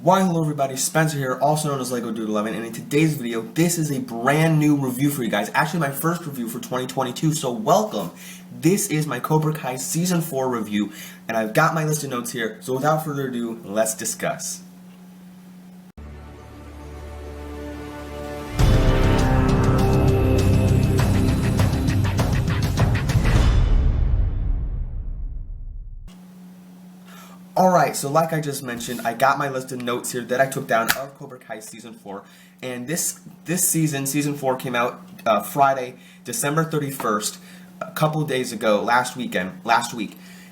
Why, hello everybody, Spencer here, also known as Lego Dude 11, and in today's video, this is a brand new review for you guys. Actually, my first review for 2022, so welcome. This is my Cobra Kai Season 4 review, and I've got my list of notes here, so without further ado, let's discuss. Alright, so like I just mentioned, I got my list of notes here that I took down of Cobra Kai Season 4. And this season, Season 4, came out Friday, December 31st, a couple of days ago, last week. And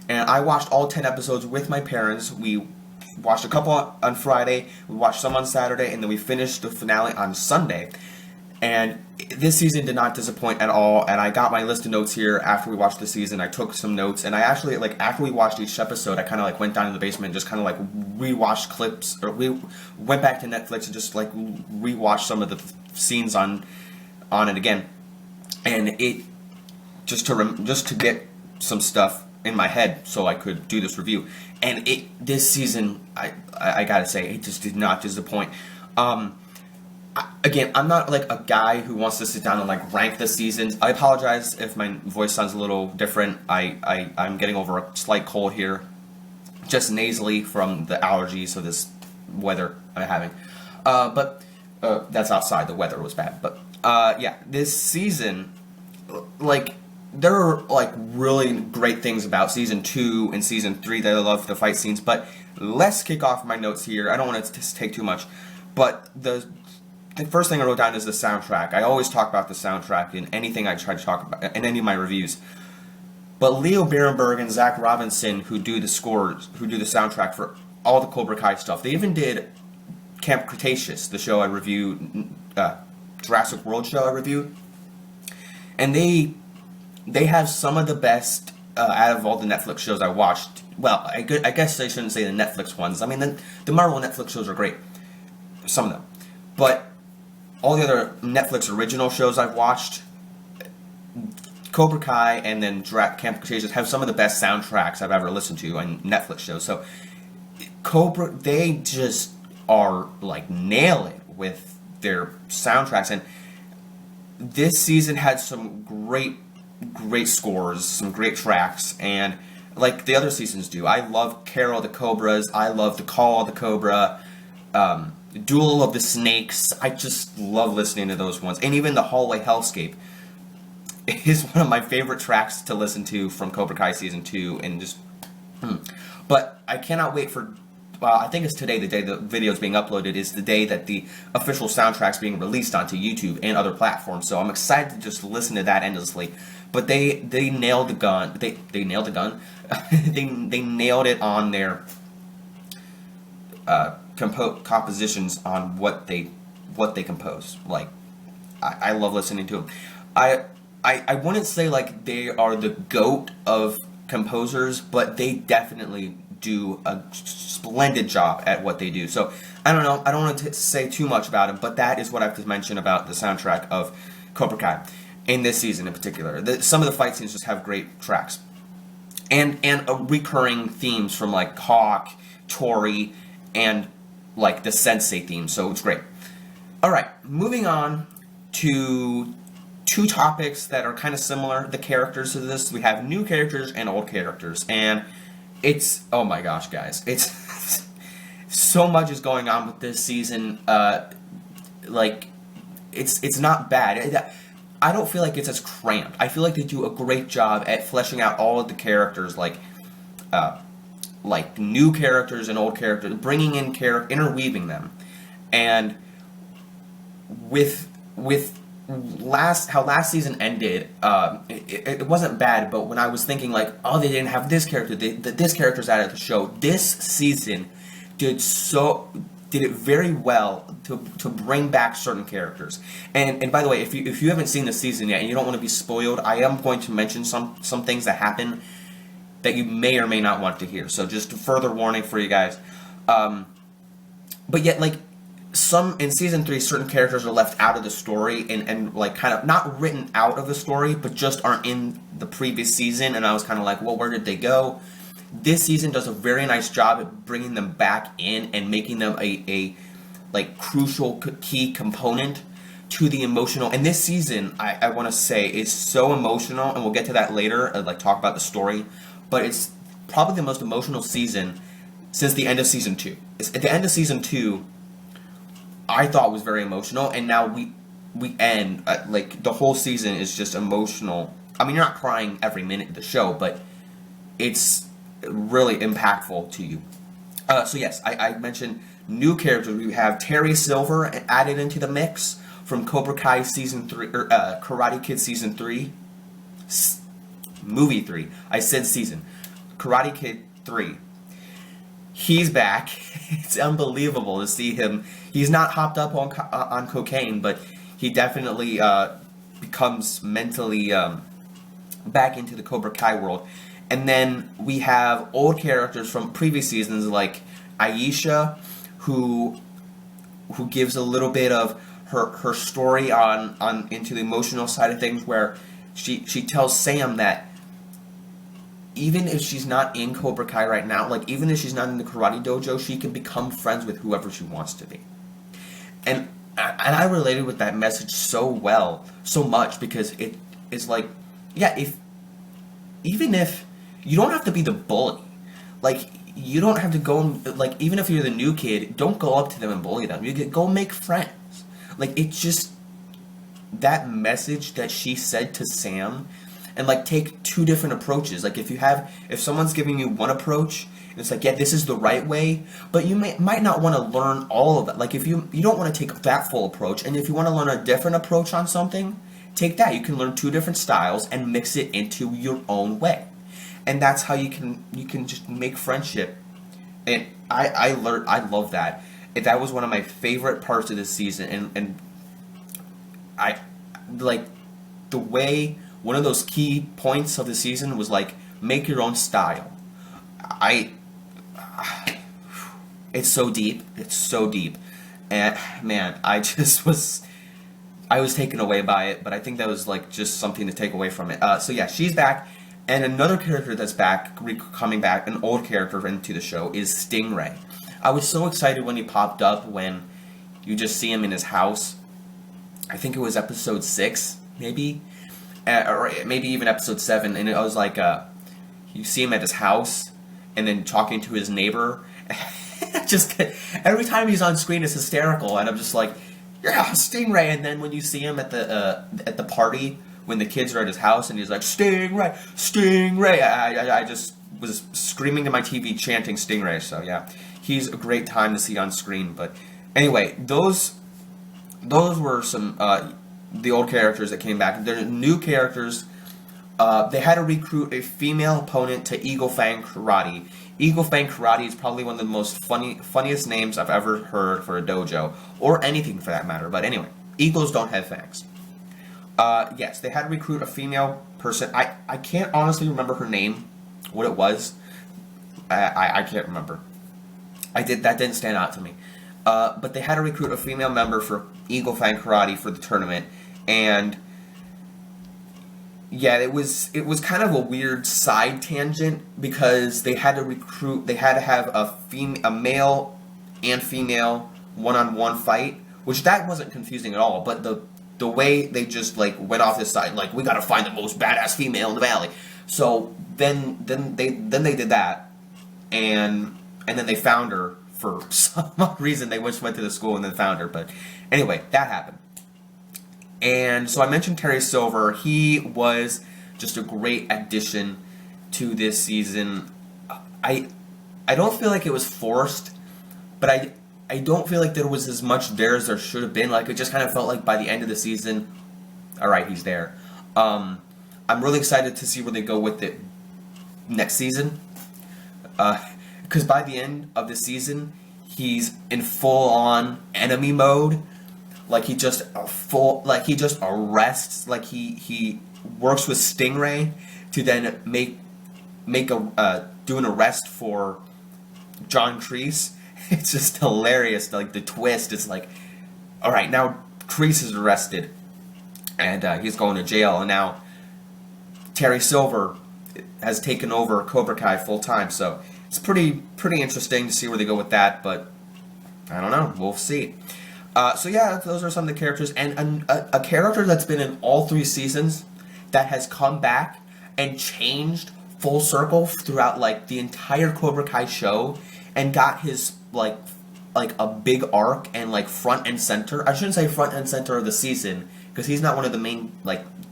I watched all 10 episodes with my parents. We watched a couple on Friday, we watched some on Saturday, and then we finished the finale on Sunday. And this season did not disappoint at all, and I got my list of notes here after we watched the season. I took some notes, and I actually, after we watched each episode, I kind of, went down to the basement and just kind of, rewatched clips, or we went back to Netflix and just, rewatched some of the scenes on it again. And it, just to get some stuff in my head so I could do this review. And this season, I gotta say, it just did not disappoint. Again, I'm not a guy who wants to sit down and rank the seasons. I apologize if my voice sounds a little different. I'm getting over a slight cold here, just nasally from the allergies of this weather I'm having. But that's outside. The weather was bad. But yeah, this season, there are really great things about Season 2 and Season 3 that I love the fight scenes. But let's kick off my notes here. I don't want to take too much, but the first thing I wrote down is the soundtrack. I always talk about the soundtrack in anything I try to talk about, in any of my reviews. But Leo Birenberg and Zach Robinson, who do the scores, who do the soundtrack for all the Cobra Kai stuff, they even did Camp Cretaceous, the show I reviewed, Jurassic World show I reviewed. And they have some of the best out of all the Netflix shows I watched. Well, I guess I shouldn't say the Netflix ones. I mean, the Marvel Netflix shows are great. Some of them. But all the other Netflix original shows I've watched, Cobra Kai and then Camp Cretaceous have some of the best soundtracks I've ever listened to on Netflix shows. So Cobra, they just are nail it with their soundtracks, and this season had some great scores, some great tracks, and like the other seasons do. I love Carol the Cobras, I love the Call of the Cobra, Duel of the Snakes. I just love listening to those ones. And even the Hallway Hellscape is one of my favorite tracks to listen to from Cobra Kai Season 2. And just, But I cannot wait for, I think it's today, the day the video is being uploaded, is the day that the official soundtrack's being released onto YouTube and other platforms. So I'm excited to just listen to that endlessly. But they nailed the gun. They nailed the gun? they nailed it on their compositions on what they compose. I love listening to them. I wouldn't say they are the GOAT of composers, but they definitely do a splendid job at what they do. So I don't know. I don't want to say too much about it, but that is what I have to mention about the soundtrack of Cobra Kai in this season in particular. Some of the fight scenes just have great tracks, and recurring themes from Hawk, Tori, and the Sensei theme, so it's great. Alright, moving on to two topics that are kind of similar, the characters of this. We have new characters and old characters, and it's, oh my gosh guys, it's so much is going on with this season. It's not bad. I don't feel like it's as cramped. I feel like they do a great job at fleshing out all of the characters, new characters and old characters, bringing in interweaving them. And with how last season ended, it wasn't bad, but when I was thinking oh, they didn't have this character, this character's out of the show, this season did it very well to bring back certain characters. And by the way, if you haven't seen the season yet and you don't want to be spoiled, I am going to mention some things that happen that you may or may not want to hear. So just a further warning for you guys. But yet, some in Season 3, certain characters are left out of the story and kind of not written out of the story, but just aren't in the previous season. And I was kind of well, where did they go? this season does a very nice job at bringing them back in and making them a like crucial key component to the emotional. And this season, I want to say, is so emotional, and we'll get to that later, like talk about the story, but it's probably the most emotional season since the end of season 2. At the end of season 2, I thought was very emotional, and now we end, like, the whole season is just emotional. I mean, you're not crying every minute of the show, but it's really impactful to you. So yes, I mentioned new characters. We have Terry Silver added into the mix from Cobra Kai season 3, or Karate Kid season 3, movie 3. I said season. Karate Kid 3. He's back. It's unbelievable to see him. He's not hopped up on cocaine, but he definitely becomes mentally back into the Cobra Kai world. And then we have old characters from previous seasons like Aisha, who gives a little bit of her story on into the emotional side of things, where she tells Sam that even if she's not in Cobra Kai right now, like even if she's not in the karate dojo, she can become friends with whoever she wants to be. And I related with that message so much, because it's like, yeah, even if you don't have to be the bully, like you don't have to go and, like, even if you're the new kid, don't go up to them and bully them. You go make friends. Like, it's just that message that she said to Sam, and like take two different approaches. Like if someone's giving you one approach, and it's like, yeah, this is the right way, but you might not want to learn all of it. Like if you don't want to take that full approach, and if you want to learn a different approach on something, take that. You can learn two different styles and mix it into your own way. And that's how you can just make friendship. And I love that. That was one of my favorite parts of this season, and I like the way one of those key points of the season was like, make your own style. It's so deep. It's so deep. And man, I was taken away by it, but I think that was like just something to take away from it. So yeah, she's back. And another character that's back, coming back, an old character into the show, is Stingray. I was so excited when he popped up, when you just see him in his house. I think it was episode 6, maybe, or maybe even episode 7, and I was like, you see him at his house, and then talking to his neighbor. Just every time he's on screen, it's hysterical, and I'm just like, yeah, Stingray. And then when you see him at the party, when the kids are at his house, and he's like, Stingray, Stingray, I just was screaming to my TV, chanting Stingray. So yeah, he's a great time to see on screen. But anyway, those were some the old characters that came back. They're new characters. They had to recruit a female opponent to Eagle Fang Karate. Eagle Fang Karate is probably one of the most funniest names I've ever heard for a dojo, or anything for that matter. But anyway, eagles don't have fangs. Yes, they had to recruit a female person. I can't honestly remember her name, what it was. I can't remember. That didn't stand out to me. But they had to recruit a female member for Eagle Fang Karate for the tournament, and yeah, it was kind of a weird side tangent, because they had to have a male and female one-on-one fight, which that wasn't confusing at all, but the way they just like went off this side, like, we gotta find the most badass female in the valley. So then they did that, and then they found her for some reason. They just went to the school and then found her. But anyway, that happened. And so I mentioned Terry Silver. He was just a great addition to this season. I don't feel like it was forced, but I don't feel like there was as much there as there should have been. Like, it just kind of felt like by the end of the season, all right, he's there. I'm really excited to see where they go with it next season. Because by the end of the season, he's in full-on enemy mode. Like, he just arrests. Like, he works with Stingray to then do an arrest for John Kreese. It's just hilarious. Like, the twist is like, all right, now Kreese is arrested, and he's going to jail, and now Terry Silver has taken over Cobra Kai full time. So it's pretty interesting to see where they go with that. But I don't know. We'll see. So yeah, those are some of the characters, and a character that's been in all 3 seasons that has come back and changed full circle throughout like the entire Cobra Kai show and got his like a big arc and like front and center. I shouldn't say front and center of the season because he's not one of the main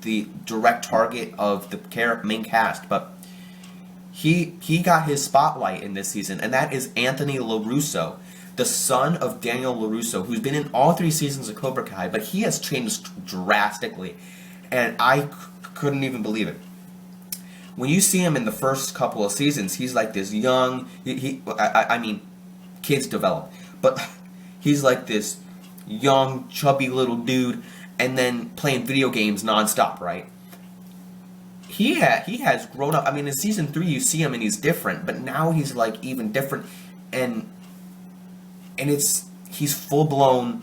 the direct target of the main cast, but he got his spotlight in this season, and that is Anthony Larusso, the son of Daniel Larusso, who's been in all 3 seasons of Cobra Kai, but he has changed drastically, and I couldn't even believe it. When you see him in the first couple of seasons, he's like this young, I mean, kids develop, but he's like this young, chubby little dude, and then playing video games nonstop, right? He has grown up. I mean, in season 3, you see him and he's different, but now he's like even different, and he's full blown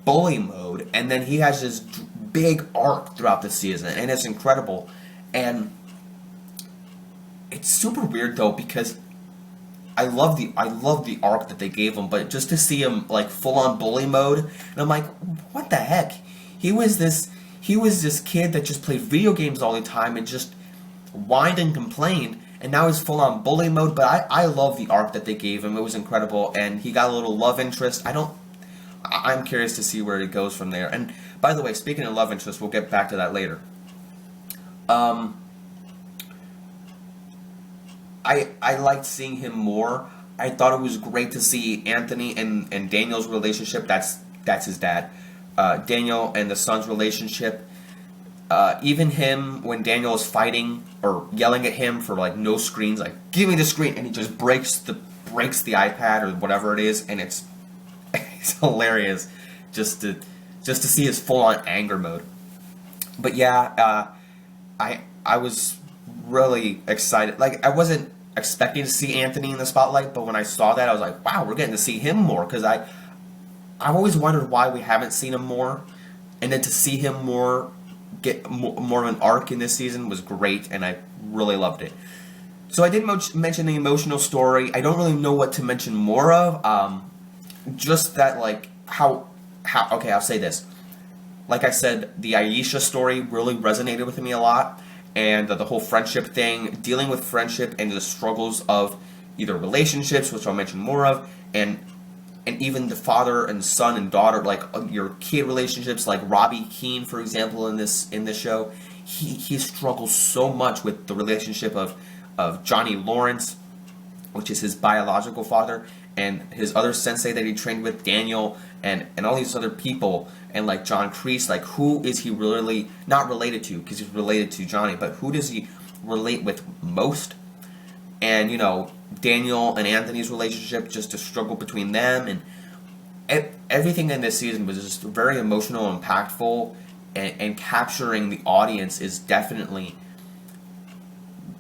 bully mode, and then he has this big arc throughout the season, and it's incredible. And it's super weird though, because I love the arc that they gave him, but just to see him like full on bully mode, and I'm like, what the heck? He was this kid that just played video games all the time and just whined and complained, and now he's full on bully mode. But I love the arc that they gave him. It was incredible, and he got a little love interest. I'm curious to see where it goes from there. And by the way, speaking of love interest, we'll get back to that later. I liked seeing him more. I thought it was great to see Anthony and Daniel's relationship. That's his dad. Daniel and the son's relationship. Even him, when Daniel is fighting or yelling at him for like no screens, like give me the screen, and he just breaks the iPad or whatever it is, and it's hilarious just to see his full on anger mode. But yeah, I was really excited. Like, I wasn't expecting to see Anthony in the spotlight, but when I saw that, I was like, wow, we're getting to see him more, because I've always wondered why we haven't seen him more, and then to see him get more of an arc in this season was great, and I really loved it. So I did mention the emotional story. I don't really know what to mention more of. Just that, like, how okay, I'll say this. Like I said, the Aisha story really resonated with me a lot, and the whole friendship thing, dealing with friendship and the struggles of either relationships, which I'll mention more of, and even the father and son and daughter, like your kid relationships, like Robbie Keane, for example, in this show, he struggles so much with the relationship of Johnny Lawrence, which is his biological father, and his other sensei that he trained with, Daniel, and all these other people, and like John Kreese, like who is he really not related to, because he's related to Johnny, but who does he relate with most? And, you know, Daniel and Anthony's relationship, just a struggle between them, and everything in this season was just very emotional and impactful, and capturing the audience is definitely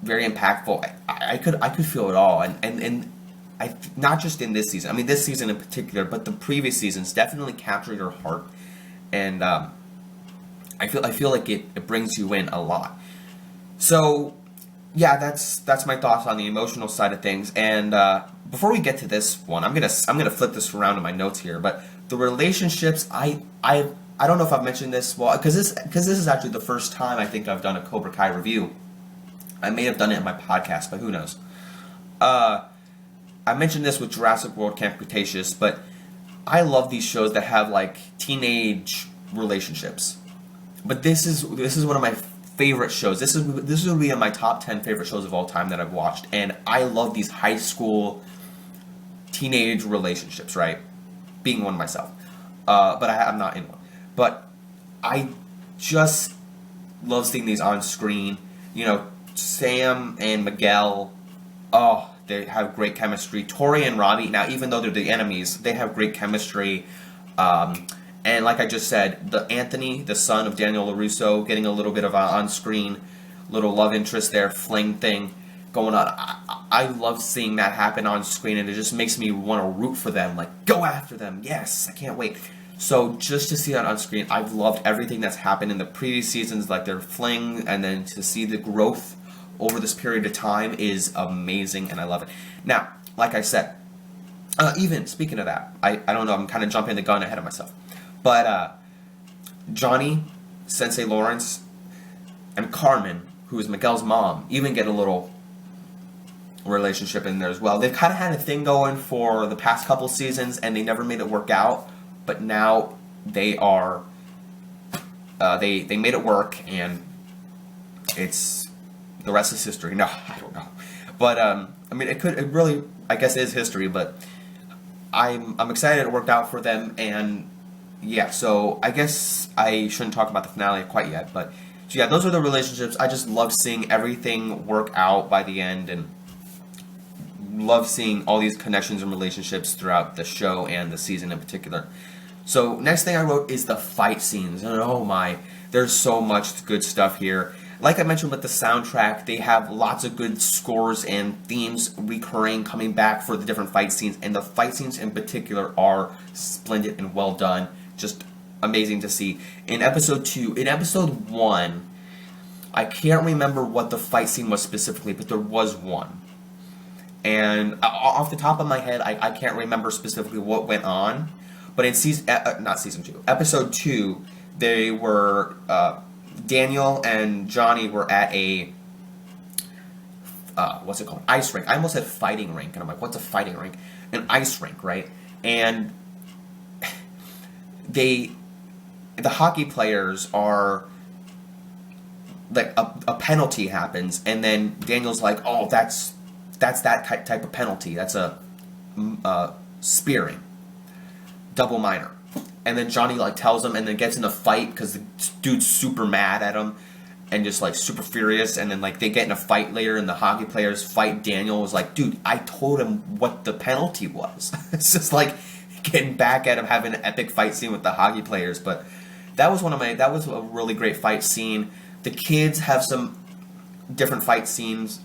very impactful. I could feel it all, and I, not just in this season. I mean, this season in particular, but the previous seasons definitely capture your heart, and I feel like it brings you in a lot. So yeah, that's my thoughts on the emotional side of things. And before we get to this one, I'm gonna flip this around in my notes here. But the relationships, I don't know if I've mentioned this, well, because this is actually the first time I think I've done a Cobra Kai review. I may have done it in my podcast, but who knows? I mentioned this with Jurassic World Camp Cretaceous, but I love these shows that have like teenage relationships. But this is one of my favorite shows. This will be in my top 10 favorite shows of all time that I've watched, and I love these high school teenage relationships, right? Being one myself, but I'm not in one. But I just love seeing these on screen. You know, Sam and Miguel. Oh, they have great chemistry. Tori and Robbie, now even though they're the enemies, they have great chemistry. And like I just said, the Anthony, the son of Daniel LaRusso, getting a little bit of an on-screen little love interest there, fling thing going on. I love seeing that happen on screen, and it just makes me want to root for them. Like, go after them. Yes, I can't wait. So just to see that on screen, I've loved everything that's happened in the previous seasons, like their fling, and then to see the growth over this period of time is amazing, and I love it. Now, like I said, even speaking of that, I don't know, I'm kind of jumping the gun ahead of myself, but Johnny, Sensei Lawrence, and Carmen, who is Miguel's mom, even get a little relationship in there as well. They've kind of had a thing going for the past couple seasons, and they never made it work out, but now they are, they made it work, and it's, the rest is history. No, I don't know. But, I mean, it really, I guess, is history, but I'm excited it worked out for them, and yeah, so I guess I shouldn't talk about the finale quite yet, but so yeah, those are the relationships. I just love seeing everything work out by the end, and love seeing all these connections and relationships throughout the show and the season in particular. So next thing I wrote is the fight scenes, and oh my, there's so much good stuff here. Like I mentioned with the soundtrack, they have lots of good scores and themes recurring, coming back for the different fight scenes, and the fight scenes in particular are splendid and well done. Just amazing to see. In episode 1, I can't remember what the fight scene was specifically, but there was one. And off the top of my head, I can't remember specifically what went on. But in episode 2, they were, Daniel and Johnny were at a, what's it called? Ice rink. I almost said fighting rink, and I'm like, what's a fighting rink? An ice rink, right? And the hockey players are, like, a penalty happens, and then Daniel's like, oh, that's that type of penalty. That's a spearing, double minor. And then Johnny, like, tells him, and then gets in a fight because the dude's super mad at him and just, like, super furious. And then, like, they get in a fight later, and the hockey players fight. Daniel was like, dude, I told him what the penalty was. It's just like getting back at him, having an epic fight scene with the hockey players. But that was that was a really great fight scene. The kids have some different fight scenes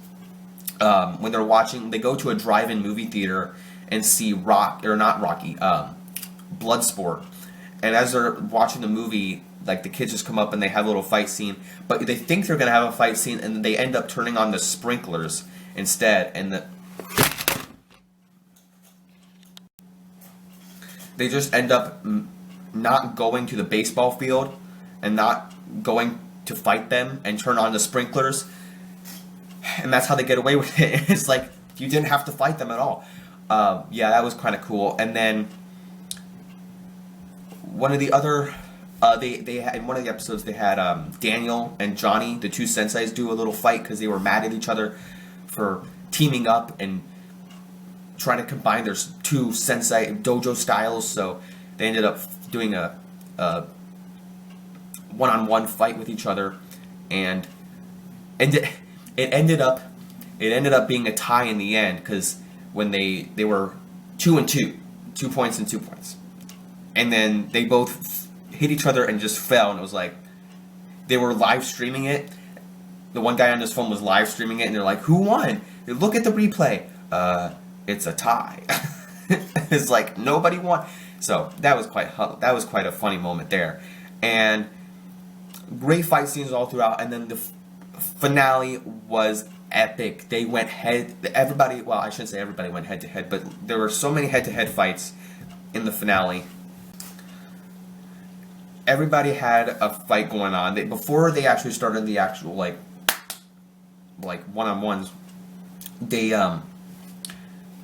when they're watching. They go to a drive-in movie theater and see Bloodsport. And as they're watching the movie, like, the kids just come up and they have a little fight scene, but they think they're going to have a fight scene, and they end up turning on the sprinklers instead, and they just end up not going to the baseball field and not going to fight them and turn on the sprinklers, and that's how they get away with it. It's like, you didn't have to fight them at all. Yeah, that was kind of cool. And then one of the other, they had, in one of the episodes, they had Daniel and Johnny, the two senseis, do a little fight because they were mad at each other for teaming up and trying to combine their two sensei dojo styles. So they ended up doing a one-on-one fight with each other, and it ended up being a tie in the end, because when they were 2-2, 2 points and 2 points. And then they both hit each other and just fell, and it was like, they were live streaming it. The one guy on his phone was live streaming it, and they're like, who won? They look at the replay. It's a tie. It's like, nobody won. So that was quite a funny moment there. And great fight scenes all throughout, and then the finale was epic. They went well, I shouldn't say everybody went head to head, but there were so many head to head fights in the finale. Everybody had a fight going on. Before they actually started the actual like one-on-ones, they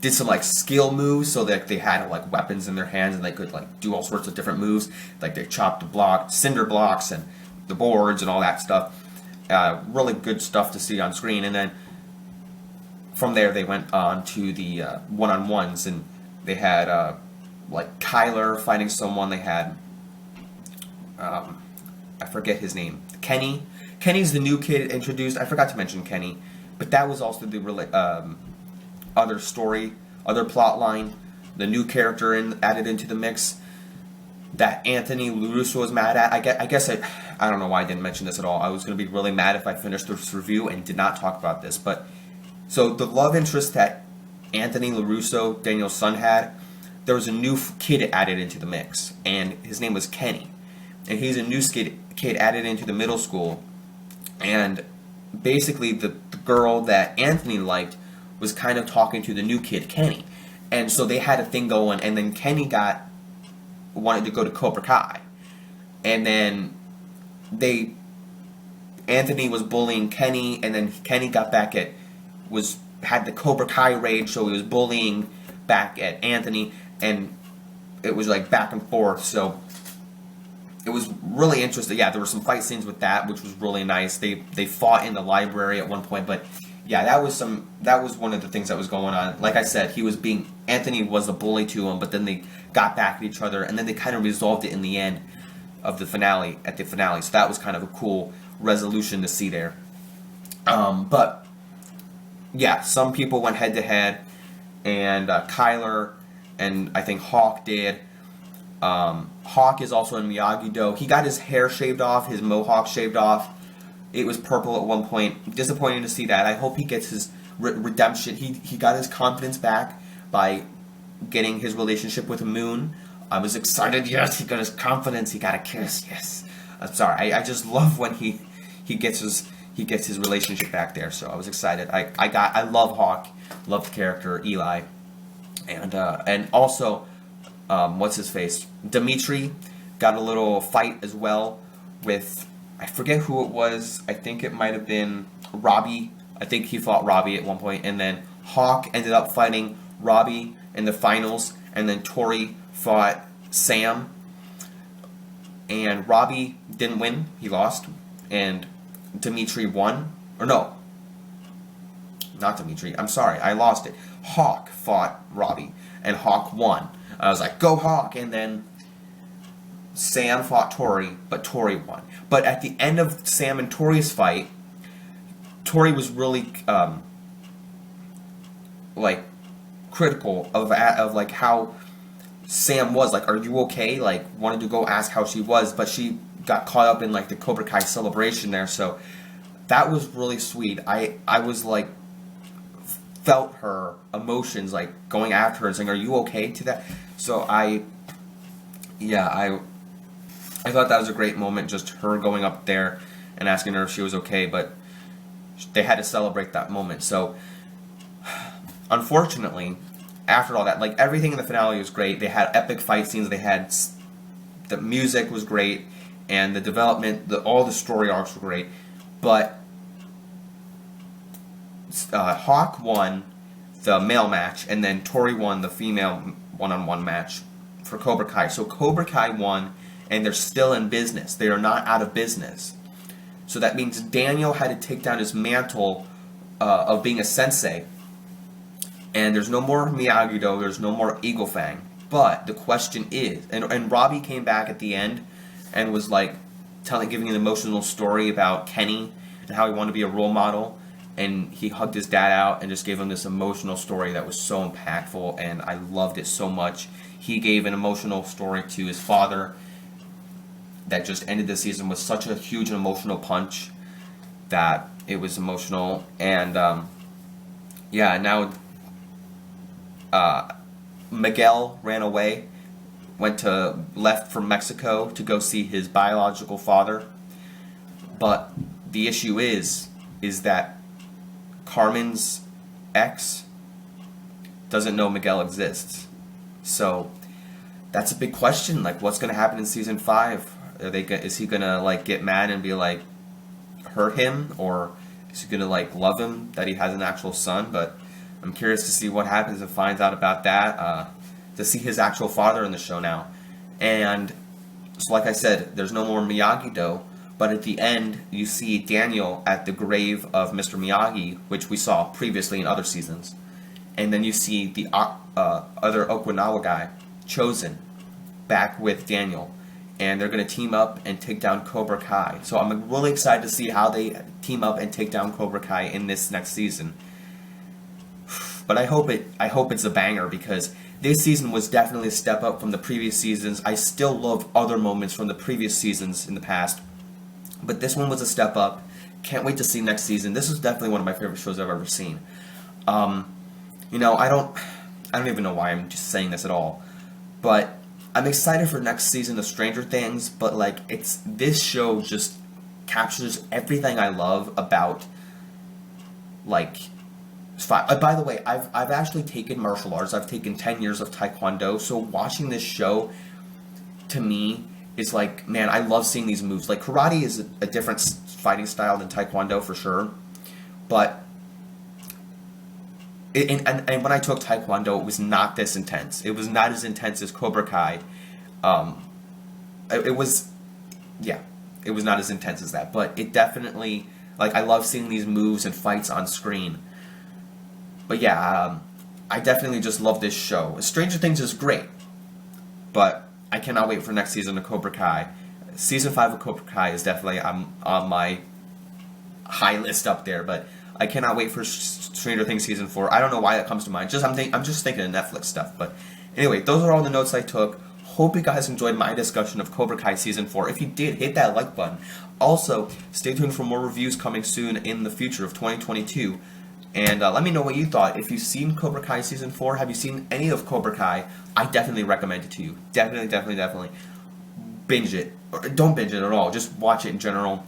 did some like skill moves, so that they had like weapons in their hands and they could like do all sorts of different moves. Like they chopped the cinder blocks and the boards and all that stuff. Really good stuff to see on screen. And then from there they went on to the one-on-ones, and they had like Kyler fighting someone. They had I forget his name. Kenny. Kenny's the new kid introduced. I forgot to mention Kenny, but that was also the other story, other plot line, the new character added into the mix that Anthony Larusso was mad at. I guess I don't know why I didn't mention this at all. I was going to be really mad if I finished this review and did not talk about this. But so the love interest that Anthony Larusso, Daniel's son, had, there was a new kid added into the mix, and his name was Kenny. And he's a new kid added into the middle school. And basically the girl that Anthony liked was kind of talking to the new kid, Kenny. And so they had a thing going, and then Kenny wanted to go to Cobra Kai. And then Anthony was bullying Kenny, and then Kenny got back had the Cobra Kai rage, so he was bullying back at Anthony, and it was like back and forth. So it was really interesting. Yeah, there were some fight scenes with that, which was really nice. They fought in the library at one point, but yeah, that was one of the things that was going on. Like I said, Anthony was a bully to him, but then they got back at each other, and then they kind of resolved it in the end of the finale. So that was kind of a cool resolution to see there. But yeah, some people went head to head, and Kyler and I think Hawk did. Hawk is also in Miyagi-Do. He got his hair shaved off, his mohawk shaved off. It was purple at one point. Disappointing to see that. I hope he gets his redemption. He got his confidence back by getting his relationship with Moon. I was excited. Yes, he got his confidence. He got a kiss. Yes. I'm sorry. I just love when he gets his relationship back there. So I was excited. I love Hawk. Love the character Eli, and also what's his face? Dimitri got a little fight as well with, I forget who it was. I think it might have been Robbie. I think he fought Robbie at one point, and then Hawk ended up fighting Robbie in the finals, and then Tori fought Sam, and Robbie didn't win. He lost, and Dimitri won. Or no, not Dimitri. I'm sorry, I lost it. Hawk fought Robbie, and Hawk won. I was like, go Hawk, and then Sam fought Tori, but Tori won. But at the end of Sam and Tori's fight, Tori was really like critical of like how Sam was. Like, are you okay? Like, wanted to go ask how she was, but she got caught up in like the Cobra Kai celebration there. So that was really sweet. I was like, felt her emotions, like going after her and saying, are you okay to that? So I thought that was a great moment, just her going up there and asking her if she was okay, but they had to celebrate that moment. So unfortunately, after all that, like everything in the finale was great. They had epic fight scenes, the music was great, and the development, all the story arcs were great, but Hawk won the male match, and then Tori won the female one-on-one match for Cobra Kai. So Cobra Kai won, and they're still in business. They are not out of business. So that means Daniel had to take down his mantle of being a sensei. And there's no more Miyagi-Do, there's no more Eagle Fang. But the question is, and Robbie came back at the end and was like giving an emotional story about Kenny and how he wanted to be a role model. And he hugged his dad out and just gave him this emotional story that was so impactful, and I loved it so much. He gave an emotional story to his father that just ended the season with such a huge and emotional punch that it was emotional. And now Miguel ran away, left from Mexico to go see his biological father. But the issue is that Carmen's ex doesn't know Miguel exists. So that's a big question. Like, what's going to happen in season 5? Is he going to like get mad and be like, hurt him, or is he going to like love him that he has an actual son? But I'm curious to see what happens and finds out about that. To see his actual father in the show now. And so, like I said, there's no more Miyagi-Do. But at the end, you see Daniel at the grave of Mr. Miyagi, which we saw previously in other seasons. And then you see the other Okinawa guy, Chosen, back with Daniel. And they're going to team up and take down Cobra Kai. So I'm really excited to see how they team up and take down Cobra Kai in this next season. But I hope it's a banger, because this season was definitely a step up from the previous seasons. I still love other moments from the previous seasons in the past, but this one was a step up. Can't wait to see next season. This is definitely one of my favorite shows I've ever seen. I don't even know why I'm just saying this at all, but I'm excited for next season of Stranger Things. But like, this show just captures everything I love about like, by the way, I've actually taken martial arts. I've taken 10 years of Taekwondo. So watching this show, to me, is like, man, I love seeing these moves. Like, karate is a different fighting style than Taekwondo for sure. But, and when I took Taekwondo, it was not this intense. It was not as intense as Cobra Kai. It was not as intense as that. But it definitely, like, I love seeing these moves and fights on screen. But yeah, I definitely just love this show. Stranger Things is great, but I cannot wait for next season of Cobra Kai. Season 5 of Cobra Kai is definitely on my high list up there, but I cannot wait for Stranger Things Season 4. I don't know why that comes to mind. I'm just thinking of Netflix stuff. But anyway, those are all the notes I took. Hope you guys enjoyed my discussion of Cobra Kai Season 4. If you did, hit that like button. Also, stay tuned for more reviews coming soon in the future of 2022. And let me know what you thought. If you've seen Cobra Kai Season 4, have you seen any of Cobra Kai? I definitely recommend it to you. Definitely. Binge it. Or don't binge it at all. Just watch it in general.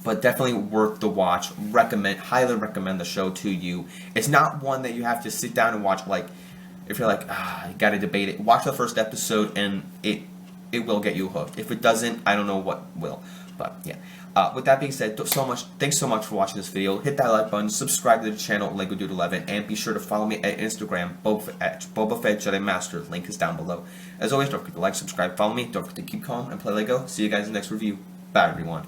But definitely worth the watch. Highly recommend the show to you. It's not one that you have to sit down and watch, like, if you're like, you gotta debate it. Watch the first episode and it will get you hooked. If it doesn't, I don't know what will. But yeah. With that being said, thanks so much for watching this video. Hit that like button, subscribe to the channel, LegoDude11, and be sure to follow me at Instagram, Boba Fett Jedi Master. Link is down below. As always, don't forget to like, subscribe, follow me. Don't forget to keep calm and play Lego. See you guys in the next review. Bye, everyone.